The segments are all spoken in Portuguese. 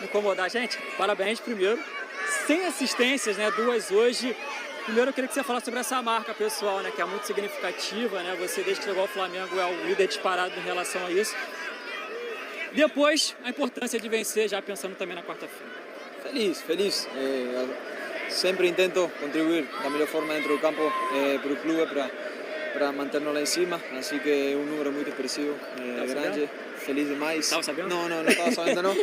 incomodar a gente. Parabéns primeiro. 100 assistências, né? 2 hoje. Primeiro eu queria que você falasse sobre essa marca pessoal, né? Que é muito significativa, né? Você desde que chegou ao Flamengo é o líder disparado em relação a isso. Depois, a importância de vencer, já pensando também na quarta-feira. Feliz, feliz. Sempre intento contribuir da melhor forma dentro do campo para o clube, para manter-nos lá em cima. Assim que é um número muito expressivo, grande, sabendo? feliz demais. Estava sabendo? Não estava sabendo não.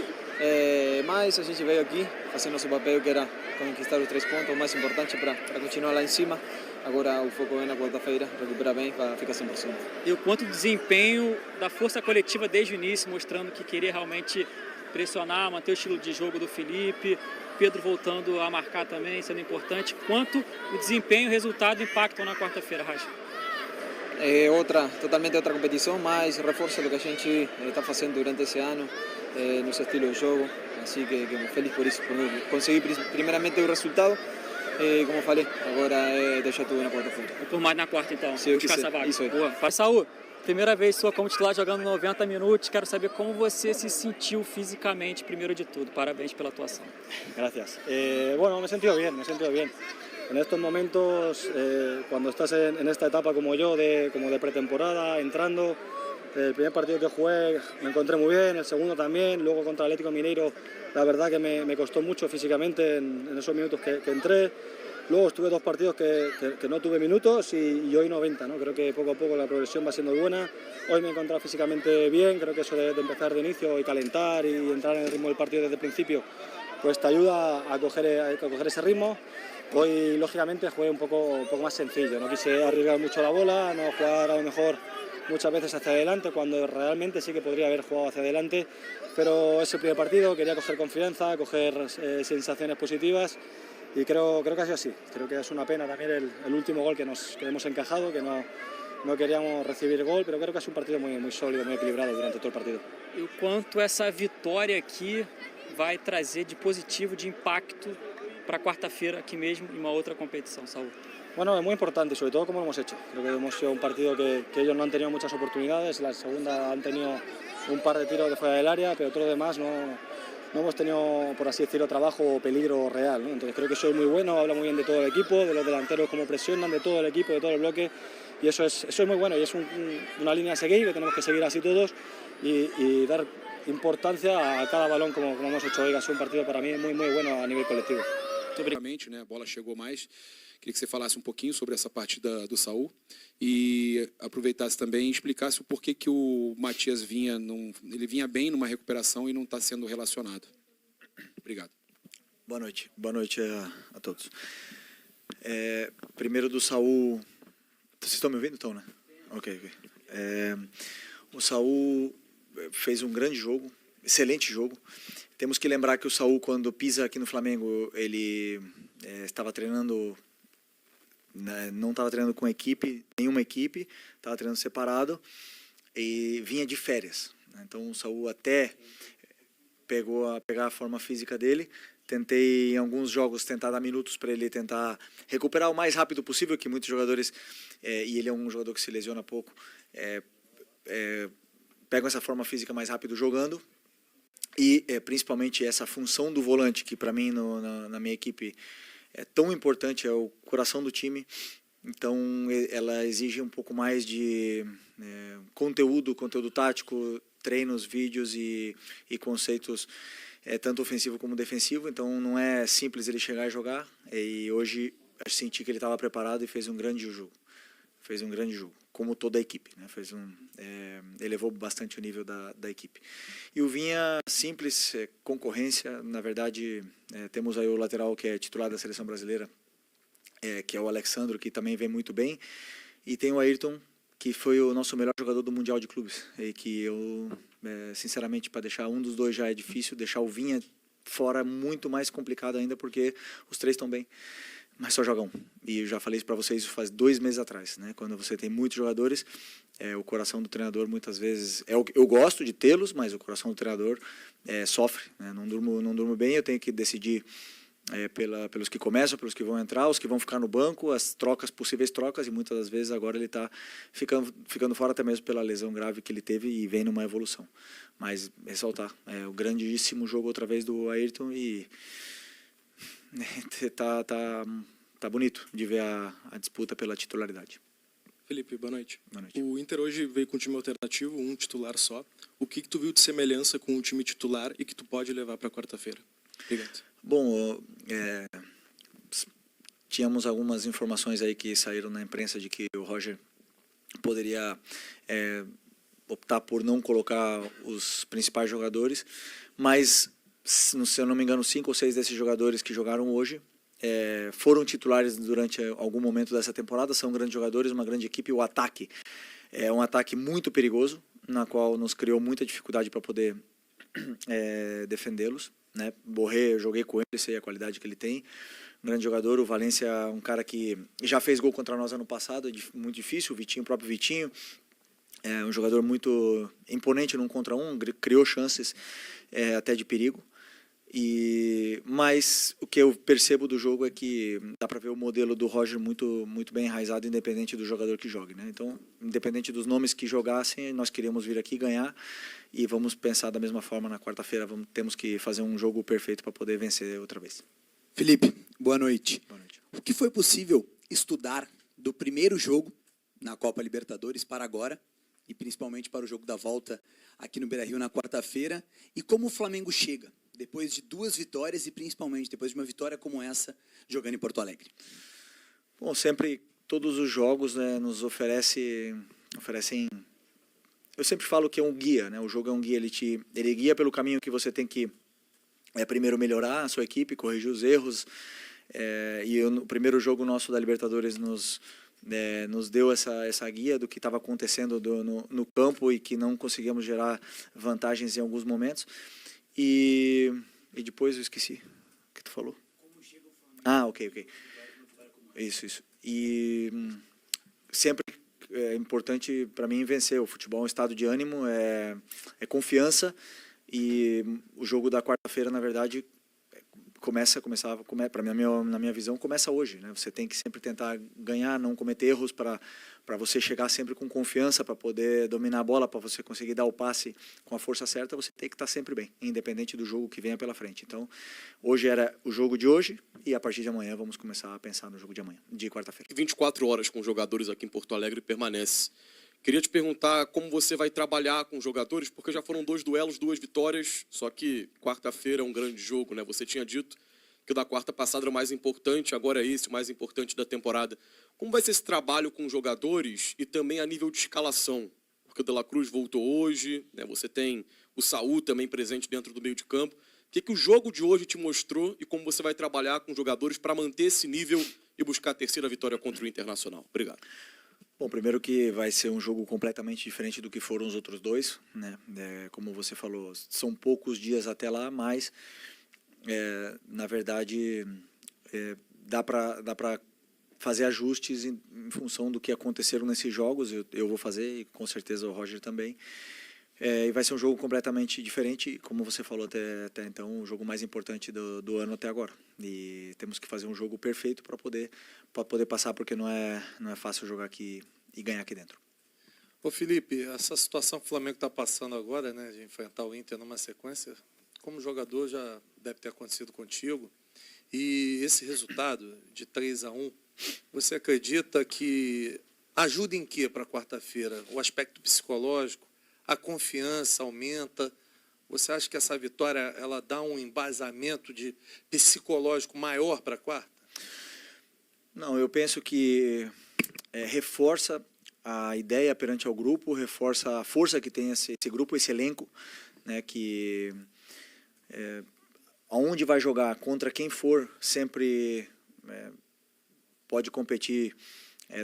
Mas a gente veio aqui fazendo nosso papel, que era conquistar os 3 pontos, o mais importante para continuar lá em cima. Agora o foco é na quarta-feira, recuperar bem para ficar 100%. E o quanto do desempenho da força coletiva desde o início, mostrando que queria realmente pressionar, manter o estilo de jogo do Felipe, Pedro voltando a marcar também, sendo importante. Quanto o desempenho, resultado impactam na quarta-feira, Raja? É totalmente outra competição, mas reforça do que a gente está fazendo durante esse ano, nosso estilo de jogo. Assim que feliz por isso, por conseguir primeiramente o resultado. Como falei, agora é deixar tudo na quarta-feira. E por mais na quarta, então, Se eu buscar quiser, essa vaga. isso aí. Boa. Saúl, primeira vez sua como titular jogando 90 minutos. Quero saber como você se sentiu fisicamente, primeiro de tudo. Parabéns pela atuação. Gracias. Bueno, me he sentido bien, En estos momentos, cuando estás en esta etapa como yo, como de pretemporada, entrando, el primer partido que jugué me encontré muy bien, el segundo también, luego contra Atlético Mineiro la verdad que me costó mucho físicamente en esos minutos que entré. Luego estuve 2 partidos que no tuve minutos y hoy 90, ¿no? Creo que poco a poco la progresión va siendo buena. Hoy me he encontrado físicamente bien, creo que eso de empezar de inicio y calentar y entrar en el ritmo del partido desde el principio, pues te ayuda a coger ese ritmo. Hoy, lógicamente, jugué un poco más sencillo, no quise arriesgar mucho la bola, no jugar a lo mejor muchas veces hacia adelante, cuando realmente sí que podría haber jugado hacia adelante, pero es el primer partido, quería coger confianza, coger sensaciones positivas y creo que ha sido así. Creo que es una pena también el último gol que hemos encajado, que no queríamos recibir gol, pero creo que es un partido muy sólido, muy equilibrado durante todo el partido. E o quanto essa vitória aqui vai trazer de positivo, de impacto para quarta-feira aqui mesmo em uma outra competição, Saúl? Bueno, es muy importante, sobre todo como lo hemos hecho. Creo que hemos sido un partido que ellos no han tenido muchas oportunidades, la segunda han tenido un par de tiros de fuera del área, pero todo lo demás no hemos tenido, por así decirlo, trabajo o peligro real, ¿no? Entonces creo que eso es muy bueno, habla muy bien de todo el equipo, de los delanteros cómo presionan, de todo el equipo, de todo el bloque, y eso es muy bueno y es una línea a seguir, que tenemos que seguir así todos y dar importancia a cada balón como hemos hecho hoy. Ha sido un partido para mí muy bueno a nivel colectivo. Né, a bola chegou mais. Queria que você falasse um pouquinho sobre essa partida do Saúl e aproveitasse também e explicasse o porquê que o Matias vinha bem numa recuperação e não está sendo relacionado. Obrigado. Boa noite a todos. Primeiro do Saúl, vocês estão me ouvindo, então, né? Ok. O Saúl fez um grande jogo, excelente jogo. Temos que lembrar que o Saúl, quando pisa aqui no Flamengo, ele estava treinando, não estava treinando com nenhuma equipe, estava treinando separado e vinha de férias. Então o Saúl até pegar a forma física dele. Tentei em alguns jogos dar minutos para ele tentar recuperar o mais rápido possível, que muitos jogadores, e ele é um jogador que se lesiona pouco, pegam essa forma física mais rápido jogando. E principalmente essa função do volante, que para mim na minha equipe é tão importante, é o coração do time. Então ela exige um pouco mais de conteúdo tático, treinos, vídeos e conceitos tanto ofensivo como defensivo. Então não é simples ele chegar e jogar. E hoje eu senti que ele estava preparado e fez um grande jogo. Como toda a equipe, né? Elevou bastante o nível da equipe. E o Vinha, simples, concorrência. Na verdade, temos aí o lateral que é titular da seleção brasileira, que é o Alexandro, que também vem muito bem. E tem o Ayrton, que foi o nosso melhor jogador do Mundial de Clubes. E que eu, sinceramente, para deixar um dos dois já é difícil, deixar o Vinha fora é muito mais complicado ainda, porque os 3 estão bem. Mas só joga um. E eu já falei isso para vocês faz 2 meses atrás, né? Quando você tem muitos jogadores, o coração do treinador muitas vezes... Eu gosto de tê-los, mas o coração do treinador sofre, né? Não durmo bem, eu tenho que decidir pelos que começam, pelos que vão entrar, os que vão ficar no banco, as trocas, possíveis trocas, e muitas das vezes agora ele está ficando fora até mesmo pela lesão grave que ele teve e vem numa evolução. Mas ressaltar, o grandíssimo jogo outra vez do Ayrton e tá bonito de ver a disputa pela titularidade. Felipe, boa noite. Boa noite. O Inter hoje veio com um time alternativo, um titular só. O que tu viu de semelhança com o time titular e que tu pode levar para quarta-feira? Obrigado. Bom, tínhamos algumas informações aí que saíram na imprensa de que o Roger poderia optar por não colocar os principais jogadores, mas, se eu não me engano, 5 ou 6 desses jogadores que jogaram hoje foram titulares durante algum momento dessa temporada, são grandes jogadores, uma grande equipe. O ataque é um ataque muito perigoso, na qual nos criou muita dificuldade para poder defendê-los, né? Borré, eu joguei com ele, sei a qualidade que ele tem, um grande jogador. O Valência é um cara que já fez gol contra nós ano passado, é muito difícil. O próprio Vitinho, é um jogador muito imponente num contra um, criou chances até de perigo. Mas o que eu percebo do jogo é que dá para ver o modelo do Roger muito bem enraizado, independente do jogador que jogue, né? Então, independente dos nomes que jogassem, nós queríamos vir aqui ganhar e vamos pensar da mesma forma na quarta-feira. Temos que fazer um jogo perfeito para poder vencer outra vez. Felipe, boa noite. Boa noite. O que foi possível estudar do primeiro jogo na Copa Libertadores para agora, e principalmente para o jogo da volta aqui no Beira-Rio na quarta-feira, e como o Flamengo chega depois de 2 vitórias e principalmente depois de uma vitória como essa, jogando em Porto Alegre? Bom, sempre todos os jogos, né, nos oferecem. Eu sempre falo que é um guia, né? O jogo é um guia, ele guia pelo caminho que você tem que primeiro melhorar a sua equipe, corrigir os erros. O primeiro jogo nosso da Libertadores nos deu essa guia do que estava acontecendo no campo e que não conseguíamos gerar vantagens em alguns momentos. E depois eu esqueci o que tu falou. Ok. Isso. E sempre é importante para mim vencer. O futebol é um estado de ânimo, é confiança, e o jogo da quarta-feira, na verdade, na minha visão, começa hoje, né? Você tem que sempre tentar ganhar, não cometer erros para você chegar sempre com confiança, para poder dominar a bola, para você conseguir dar o passe com a força certa. Você tem que estar sempre bem, independente do jogo que venha pela frente. Então, hoje era o jogo de hoje e a partir de amanhã vamos começar a pensar no jogo de amanhã, de quarta-feira. 24 horas com jogadores aqui em Porto Alegre permanece. Queria te perguntar como você vai trabalhar com jogadores, porque já foram 2 duelos, 2 vitórias, só que quarta-feira é um grande jogo, né? Você tinha dito que o da quarta passada era o mais importante, agora é esse o mais importante da temporada. Como vai ser esse trabalho com jogadores e também a nível de escalação? Porque o De La Cruz voltou hoje, né? Você tem o Saúl também presente dentro do meio de campo. O que o jogo de hoje te mostrou e como você vai trabalhar com jogadores para manter esse nível e buscar a 3ª vitória contra o Internacional? Obrigado. Bom, primeiro que vai ser um jogo completamente diferente do que foram os outros 2, né? Como você falou, são poucos dias até lá, mas na verdade dá para fazer ajustes em função do que aconteceram nesses jogos. Eu vou fazer e com certeza o Roger também. E vai ser um jogo completamente diferente, como você falou até então, o jogo mais importante do ano até agora. E temos que fazer um jogo perfeito para poder passar, porque não é fácil jogar aqui e ganhar aqui dentro. Ô Felipe, essa situação que o Flamengo está passando agora, né, de enfrentar o Inter numa sequência, como jogador já deve ter acontecido contigo, e esse resultado de 3-1, você acredita que ajuda em quê para quarta-feira? O aspecto psicológico, a confiança aumenta? Você acha que essa vitória ela dá um embasamento psicológico maior para a quarta? Não, eu penso que reforça a ideia perante ao grupo, reforça a força que tem esse grupo, esse elenco, né, que aonde vai jogar, contra quem for, sempre pode competir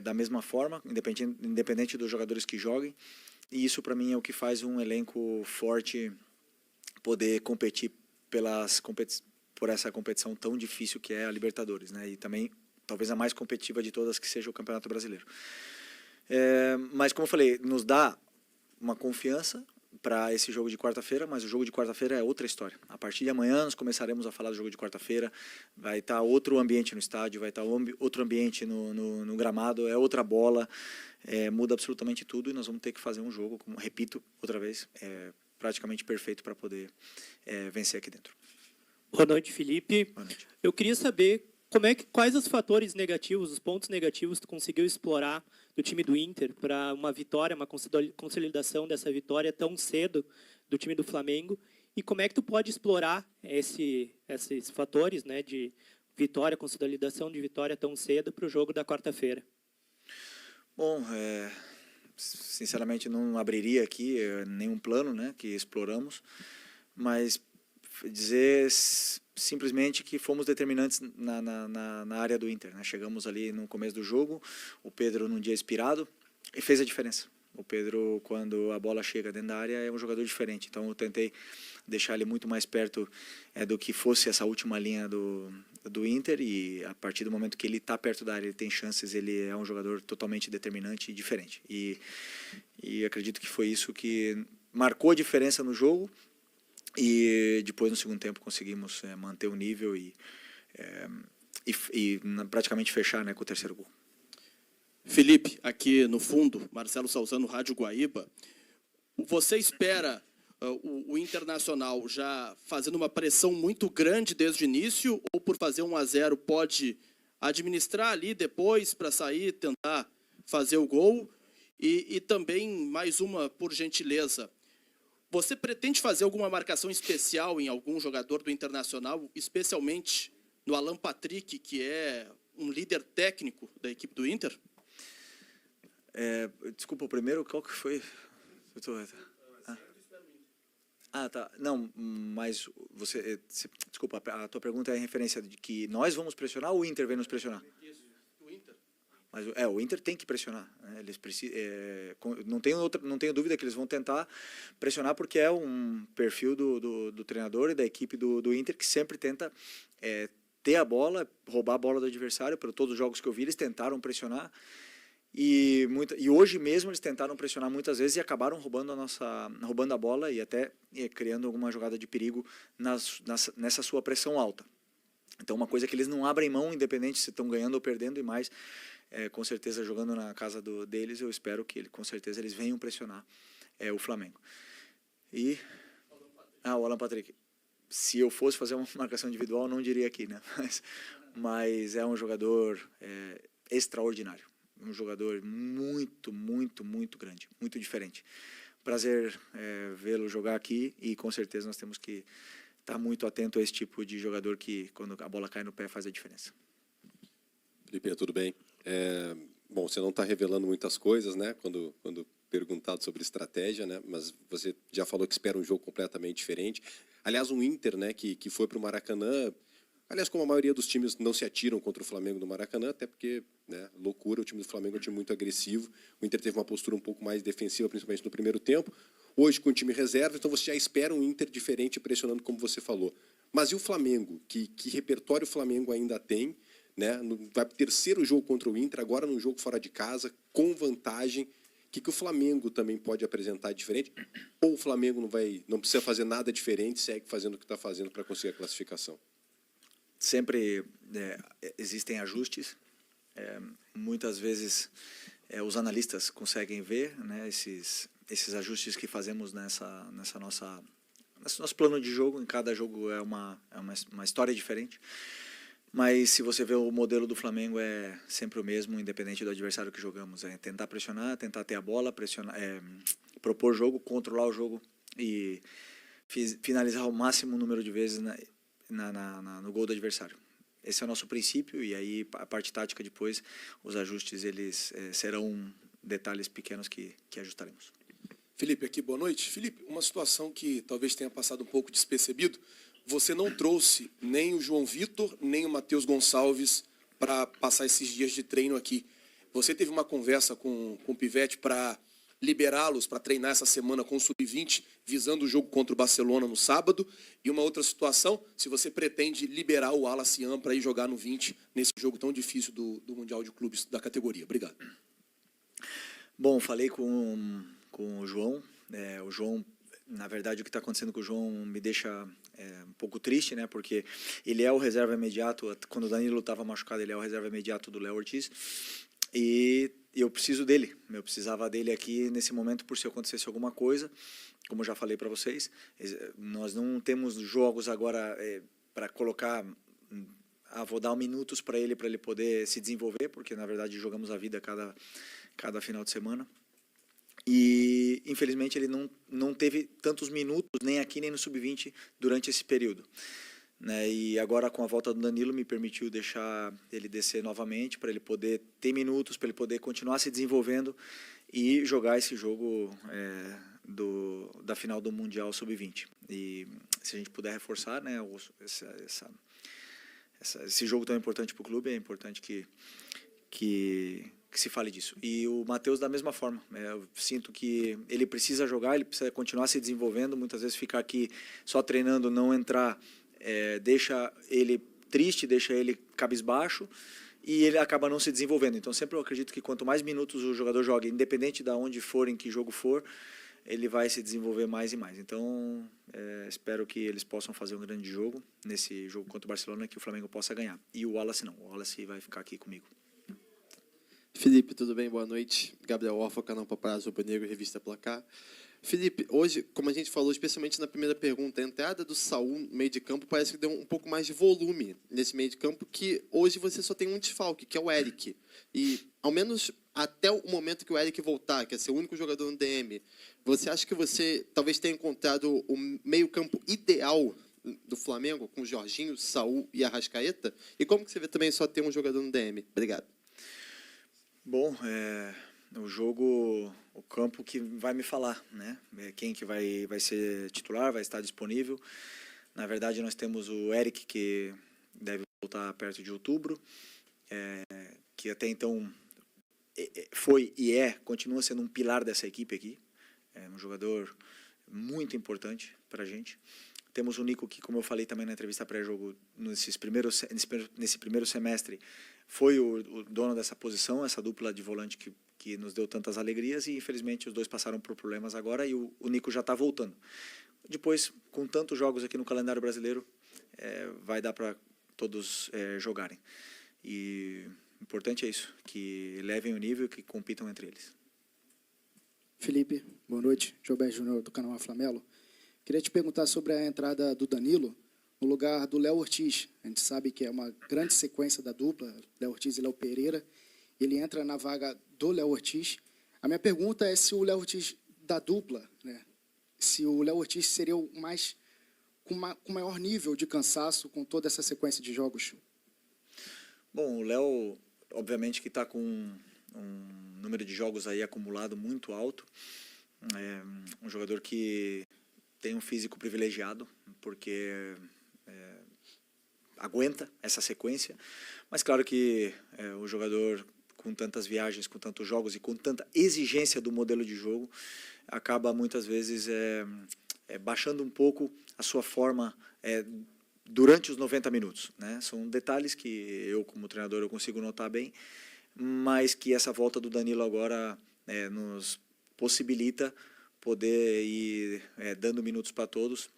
da mesma forma, independente dos jogadores que joguem. E isso, para mim, é o que faz um elenco forte poder competir por essa competição tão difícil que é a Libertadores, né? E também, talvez a mais competitiva de todas, que seja o Campeonato Brasileiro. Mas, como eu falei, nos dá uma confiança, para esse jogo de quarta-feira, mas o jogo de quarta-feira é outra história. A partir de amanhã nós começaremos a falar do jogo de quarta-feira, vai estar outro ambiente no estádio, vai estar outro ambiente no gramado, é outra bola, muda absolutamente tudo e nós vamos ter que fazer um jogo, como repito outra vez, praticamente perfeito para poder vencer aqui dentro. Boa noite, Felipe. Boa noite. Eu queria saber quais os fatores negativos, os pontos negativos que tu conseguiu explorar do time do Inter para uma vitória, uma consolidação dessa vitória tão cedo do time do Flamengo, e como é que tu pode explorar esses fatores, né, de vitória, consolidação de vitória tão cedo para o jogo da quarta-feira? Bom, sinceramente não abriria aqui nenhum plano, né, que exploramos, mas dizer simplesmente que fomos determinantes na área do Inter, né? Chegamos ali no começo do jogo, o Pedro num dia inspirado e fez a diferença. O Pedro, quando a bola chega dentro da área, é um jogador diferente, então eu tentei deixar ele muito mais perto do que fosse essa última linha do Inter, e a partir do momento que ele está perto da área, ele tem chances, ele é um jogador totalmente determinante e diferente, e acredito que foi isso que marcou a diferença no jogo. E depois, no segundo tempo, conseguimos manter o nível e praticamente fechar, né, com o terceiro gol. Felipe, aqui no fundo, Marcelo Salzano, Rádio Guaíba. Você espera o Internacional já fazendo uma pressão muito grande desde o início, ou por fazer 1-0 pode administrar ali depois para sair, tentar fazer o gol? E também, mais uma, por gentileza, você pretende fazer alguma marcação especial em algum jogador do Internacional, especialmente no Alan Patrick, que é um líder técnico da equipe do Inter? Desculpa, o primeiro, qual que foi? Tá. Não, mas desculpa, a tua pergunta é em referência de que nós vamos pressionar ou o Inter vem nos pressionar? Isso, o Inter. Mas o Inter tem que pressionar, né? Eles não tenho dúvida que eles vão tentar pressionar, porque é um perfil do treinador e da equipe do Inter, que sempre tenta ter a bola, roubar a bola do adversário. Por todos os jogos que eu vi, eles tentaram pressionar, e hoje mesmo eles tentaram pressionar muitas vezes e acabaram roubando a bola e até criando alguma jogada de perigo nessa sua pressão alta. Então, uma coisa que eles não abrem mão, independente se estão ganhando ou perdendo, e mais, com certeza, jogando na casa deles, eu espero que com certeza eles venham pressionar o Flamengo. E o Alan Patrick. Se eu fosse fazer uma marcação individual, não diria aqui, né? Mas é um jogador extraordinário. Um jogador muito, muito, muito grande, muito diferente. Prazer vê-lo jogar aqui, e com certeza nós temos que estar muito atento a esse tipo de jogador que, quando a bola cai no pé, faz a diferença. Felipe, tudo bem? Bom, você não está revelando muitas coisas, né? Quando perguntado sobre estratégia, né? Mas você já falou que espera um jogo completamente diferente. Aliás, um Inter, né, que foi para o Maracanã. Aliás, como a maioria dos times não se atiram contra o Flamengo no Maracanã, até porque, né, loucura, o time do Flamengo é um time muito agressivo. O Inter teve uma postura um pouco mais defensiva, principalmente no primeiro tempo. Hoje, com o time reserva, então você já espera um Inter diferente, pressionando, como você falou. Mas e o Flamengo? Que repertório o Flamengo ainda tem? Né? Vai para o terceiro jogo contra o Inter, agora num jogo fora de casa, com vantagem. O que o Flamengo também pode apresentar diferente? Ou o Flamengo não precisa fazer nada diferente, segue fazendo o que está fazendo para conseguir a classificação? Sempre existem ajustes. Muitas vezes os analistas conseguem ver, né, esses ajustes que fazemos nesse nosso plano de jogo. Em cada jogo é uma história diferente. Mas se você vê o modelo do Flamengo, é sempre o mesmo, independente do adversário que jogamos. É tentar pressionar, tentar ter a bola, propor jogo, controlar o jogo e finalizar o máximo número de vezes no gol do adversário. Esse é o nosso princípio, e aí a parte tática depois, os ajustes, eles serão detalhes pequenos que ajustaremos. Felipe, aqui, boa noite. Felipe, uma situação que talvez tenha passado um pouco despercebido: você não trouxe nem o João Vitor, nem o Matheus Gonçalves para passar esses dias de treino aqui. Você teve uma conversa com o Pivete para liberá-los para treinar essa semana com o Sub-20, visando o jogo contra o Barcelona no sábado? E uma outra situação, se você pretende liberar o Alacian para ir jogar no 20, nesse jogo tão difícil do Mundial de Clubes da categoria. Obrigado. Bom, falei com o João. O João Na verdade, o que está acontecendo com o João me deixa um pouco triste, né? Porque ele é o reserva imediato. Quando o Danilo estava machucado, ele é o reserva imediato do Léo Ortiz. E eu preciso dele. Eu precisava dele aqui nesse momento por se acontecesse alguma coisa. Como eu já falei para vocês, nós não temos jogos agora para colocar... vou dar minutos para ele poder se desenvolver, porque na verdade jogamos a vida cada final de semana. E infelizmente ele não teve tantos minutos, nem aqui nem no Sub-20, durante esse período, né? E agora com a volta do Danilo me permitiu deixar ele descer novamente, para ele poder ter minutos, para ele poder continuar se desenvolvendo e jogar esse jogo da final do Mundial Sub-20. E se a gente puder reforçar, né, esse jogo tão importante para o clube, é importante que se fale disso. E o Matheus da mesma forma. Eu sinto que ele precisa jogar, ele precisa continuar se desenvolvendo. Muitas vezes ficar aqui só treinando, não entrar, deixa ele triste, deixa ele cabisbaixo e ele acaba não se desenvolvendo. Então sempre eu acredito que quanto mais minutos o jogador joga, independente de onde for, em que jogo for, ele vai se desenvolver mais e mais. Então, espero que eles possam fazer um grande jogo nesse jogo contra o Barcelona, que o Flamengo possa ganhar. E o Wallace não, o Wallace vai ficar aqui comigo. Felipe, tudo bem? Boa noite. Gabriel Orfa, canal Paparazzo Rubro Negro, Revista Placar. Felipe, hoje, como a gente falou, especialmente na primeira pergunta, a entrada do Saul no meio de campo parece que deu um pouco mais de volume nesse meio de campo, que hoje você só tem um desfalque, que é o Eric. E, ao menos até o momento que o Eric voltar, que é ser o único jogador no DM, você acha que você talvez tenha encontrado o meio campo ideal do Flamengo, com o Jorginho, Saul e Arrascaeta? E como que você vê também só ter um jogador no DM? Obrigado. Bom, o jogo, o campo que vai me falar, né? Quem que vai ser titular, vai estar disponível. Na verdade, nós temos o Eric, que deve voltar perto de outubro, que até então foi e continua sendo um pilar dessa equipe aqui. É um jogador muito importante para a gente. Temos o Nico, que, como eu falei também na entrevista pré-jogo, nesse primeiro semestre, foi o dono dessa posição, essa dupla de volante que nos deu tantas alegrias, e infelizmente os dois passaram por problemas agora e o Nico já está voltando. Depois, com tantos jogos aqui no calendário brasileiro, vai dar para todos jogarem. E o importante é isso, que elevem o nível e que compitam entre eles. Felipe, boa noite. Gilberto Júnior, do canal Flamelo. Queria te perguntar sobre a entrada do Danilo no lugar do Léo Ortiz. A gente sabe que é uma grande sequência da dupla, Léo Ortiz e Léo Pereira. Ele entra na vaga do Léo Ortiz. A minha pergunta é se o Léo Ortiz da dupla, né, se o Léo Ortiz seria o mais com maior nível de cansaço com toda essa sequência de jogos. Bom, o Léo, obviamente que está com um número de jogos aí acumulado muito alto. É um jogador que tem um físico privilegiado, porque aguenta essa sequência. Mas claro que o jogador com tantas viagens, com tantos jogos e com tanta exigência do modelo de jogo, acaba muitas vezes baixando um pouco a sua forma durante os 90 minutos, né? São detalhes que eu, como treinador, eu consigo notar bem, mas que essa volta do Danilo agora nos possibilita poder ir dando minutos para todos,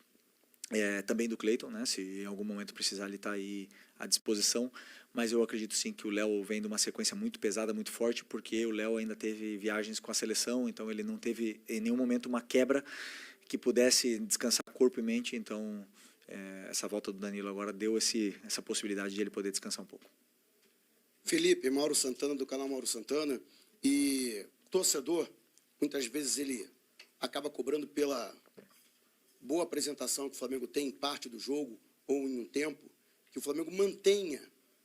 também do Cleiton, né? Se em algum momento precisar, ele está aí à disposição, mas eu acredito sim que o Léo vem de uma sequência muito pesada, muito forte, porque o Léo ainda teve viagens com a seleção, então ele não teve em nenhum momento uma quebra que pudesse descansar corpo e mente, então essa volta do Danilo agora deu essa possibilidade de ele poder descansar um pouco. Felipe, Mauro Santana, do canal Mauro Santana, e torcedor, muitas vezes ele acaba cobrando pela boa apresentação que o Flamengo tem em parte do jogo ou em um tempo, que o Flamengo mantenha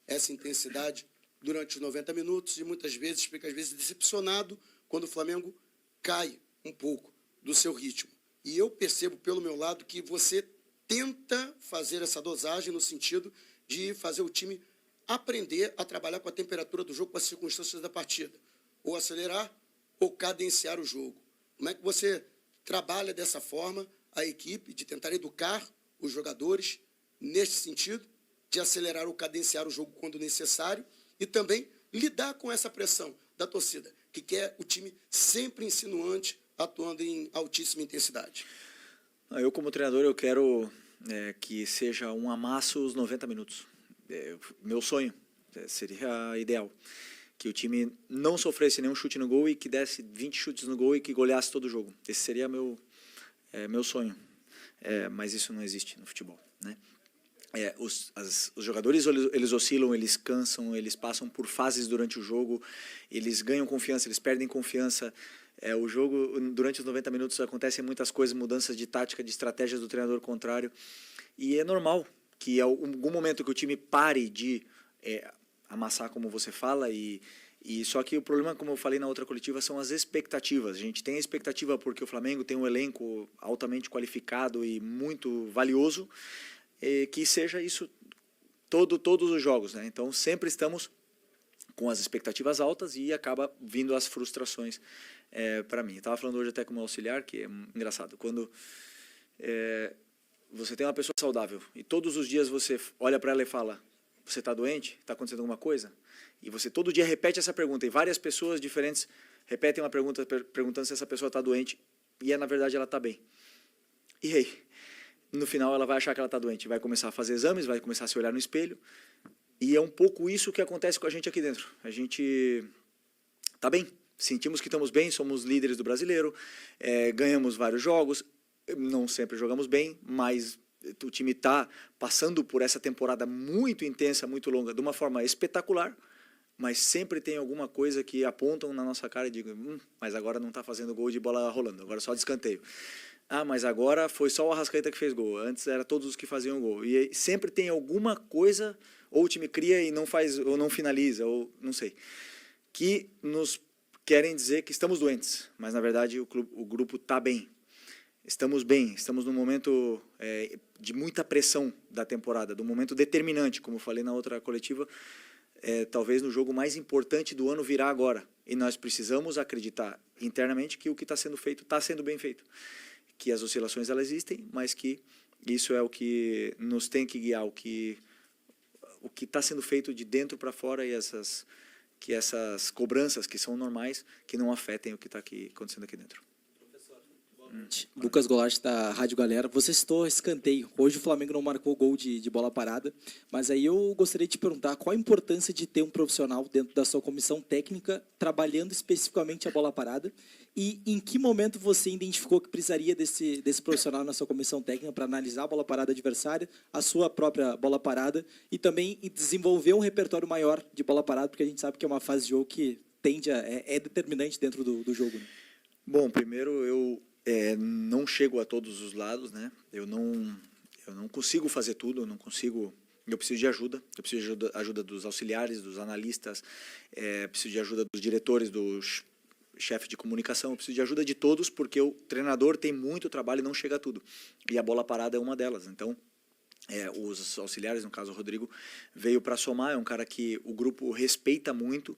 essa intensidade durante os 90 minutos e muitas vezes fica decepcionado quando o Flamengo cai um pouco do seu ritmo. E eu percebo pelo meu lado que você tenta fazer essa dosagem no sentido de fazer o time aprender a trabalhar com a temperatura do jogo, com as circunstâncias da partida, ou acelerar ou cadenciar o jogo. Como é que você trabalha dessa forma a equipe, de tentar educar os jogadores neste sentido, de acelerar ou cadenciar o jogo quando necessário e também lidar com essa pressão da torcida, que quer o time sempre insinuante, atuando em altíssima intensidade? Eu, como treinador, eu quero que seja um amasso os 90 minutos. Meu sonho seria ideal. Que o time não sofresse nenhum chute no gol e que desse 20 chutes no gol e que goleasse todo o jogo. Esse seria meu sonho. Mas isso não existe no futebol, né? Os jogadores, eles oscilam, eles cansam, eles passam por fases durante o jogo, eles ganham confiança, eles perdem confiança. O jogo, durante os 90 minutos, acontecem muitas coisas, mudanças de tática, de estratégias do treinador contrário. E é normal que em algum momento que o time pare de amassar, como você fala, e só que o problema, como eu falei na outra coletiva, são as expectativas. A gente tem a expectativa porque o Flamengo tem um elenco altamente qualificado e muito valioso, que seja isso todos os jogos, né? Então sempre estamos com as expectativas altas e acaba vindo as frustrações para mim. Estava falando hoje até com o meu auxiliar, que é engraçado, quando você tem uma pessoa saudável e todos os dias você olha para ela e fala: você está doente? Está acontecendo alguma coisa? E você todo dia repete essa pergunta e várias pessoas diferentes repetem uma pergunta perguntando se essa pessoa está doente e na verdade ela está bem. E aí? No final ela vai achar que ela está doente, vai começar a fazer exames, vai começar a se olhar no espelho, e é um pouco isso que acontece com a gente aqui dentro. A gente está bem, sentimos que estamos bem, somos líderes do Brasileiro, ganhamos vários jogos, não sempre jogamos bem, mas o time está passando por essa temporada muito intensa, muito longa, de uma forma espetacular, mas sempre tem alguma coisa que apontam na nossa cara e digam: mas agora não está fazendo gol de bola rolando, agora só de escanteio. Mas agora foi só o Arrascaeta que fez gol. Antes era todos os que faziam gol. E sempre tem alguma coisa, ou o time cria e não faz, ou não finaliza, ou não sei, que nos querem dizer que estamos doentes. Mas na verdade o grupo está bem. Estamos bem. Estamos num momento de muita pressão da temporada, do momento determinante, como eu falei na outra coletiva. Talvez no jogo mais importante do ano virá agora. E nós precisamos acreditar internamente que o que está sendo feito está sendo bem feito. Que as oscilações elas existem, mas que isso é o que nos tem que guiar, o que está sendo feito de dentro para fora, e que essas cobranças que são normais, que não afetem o que está acontecendo aqui dentro. Lucas Goulart, da Rádio Galera. Você citou escanteio. Hoje o Flamengo não marcou gol de bola parada, mas aí eu gostaria de te perguntar qual a importância de ter um profissional dentro da sua comissão técnica trabalhando especificamente a bola parada, e em que momento você identificou que precisaria desse profissional na sua comissão técnica para analisar a bola parada adversária, a sua própria bola parada, e também desenvolver um repertório maior de bola parada, porque a gente sabe que é uma fase de jogo que é determinante dentro do jogo, né? Bom, primeiro eu não chego a todos os lados, né? Eu não consigo fazer tudo, eu preciso de ajuda, eu preciso de ajuda dos auxiliares, dos analistas, preciso de ajuda dos diretores, dos chefes de comunicação, eu preciso de ajuda de todos, porque o treinador tem muito trabalho e não chega a tudo. E a bola parada é uma delas. Então, os auxiliares, no caso o Rodrigo, veio para somar, é um cara que o grupo respeita muito,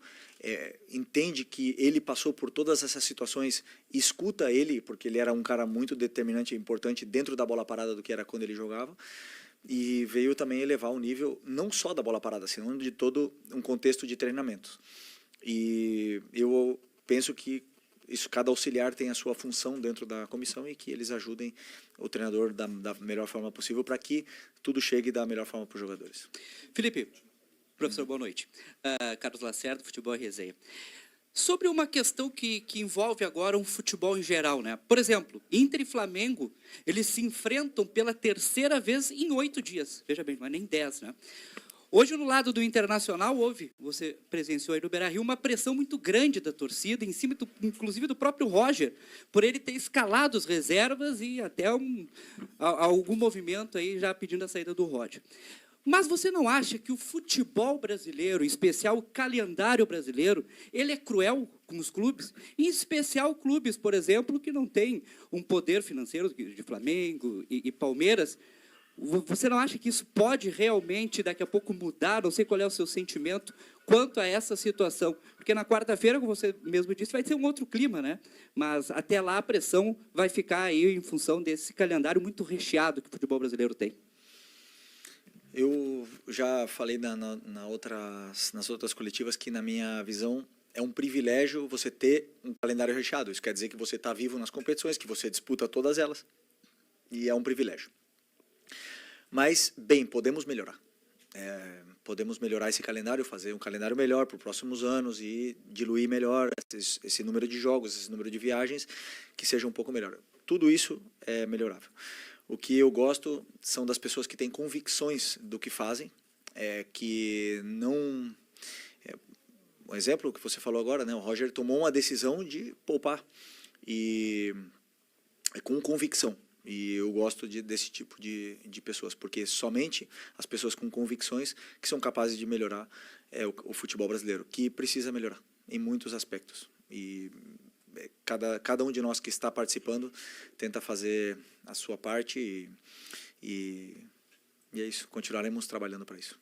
entende que ele passou por todas essas situações, escuta ele, porque ele era um cara muito determinante e importante dentro da bola parada do que era quando ele jogava, e veio também elevar o nível, não só da bola parada, senão de todo um contexto de treinamento. E eu penso que cada auxiliar tem a sua função dentro da comissão e que eles ajudem o treinador da melhor forma possível para que tudo chegue da melhor forma para os jogadores. Felipe, professor, boa noite. Carlos Lacerda, Futebol e Resenha. Sobre uma questão que envolve agora um futebol em geral, né? Por exemplo, Inter e Flamengo, eles se enfrentam pela terceira vez em 8 dias. Veja bem, não é nem 10, né? Hoje, no lado do Internacional, você presenciou aí no Beira-Rio, uma pressão muito grande da torcida, em cima, inclusive, do próprio Roger, por ele ter escalado as reservas e até algum movimento aí já pedindo a saída do Roger. Mas você não acha que o futebol brasileiro, em especial o calendário brasileiro, ele é cruel com os clubes? Em especial clubes, por exemplo, que não têm um poder financeiro de Flamengo e Palmeiras. Você não acha que isso pode realmente, daqui a pouco, mudar? Não sei qual é o seu sentimento quanto a essa situação. Porque na quarta-feira, como você mesmo disse, vai ser um outro clima, né? Mas até lá a pressão vai ficar aí em função desse calendário muito recheado que o futebol brasileiro tem. Eu já falei nas outras coletivas que, na minha visão, é um privilégio você ter um calendário recheado. Isso quer dizer que você está vivo nas competições, que você disputa todas elas. e é um privilégio. Mas, bem, podemos melhorar. Podemos melhorar esse calendário, fazer um calendário melhor para os próximos anos e diluir melhor esse número de jogos, esse número de viagens, que seja um pouco melhor. Tudo isso é melhorável. O que eu gosto são das pessoas que têm convicções do que fazem, que não... Um exemplo que você falou agora, né? O Roger tomou uma decisão de poupar, e com convicção. E eu gosto desse tipo de pessoas, porque somente as pessoas com convicções que são capazes de melhorar o futebol brasileiro, que precisa melhorar em muitos aspectos. E cada um de nós que está participando tenta fazer a sua parte e é isso, continuaremos trabalhando para isso.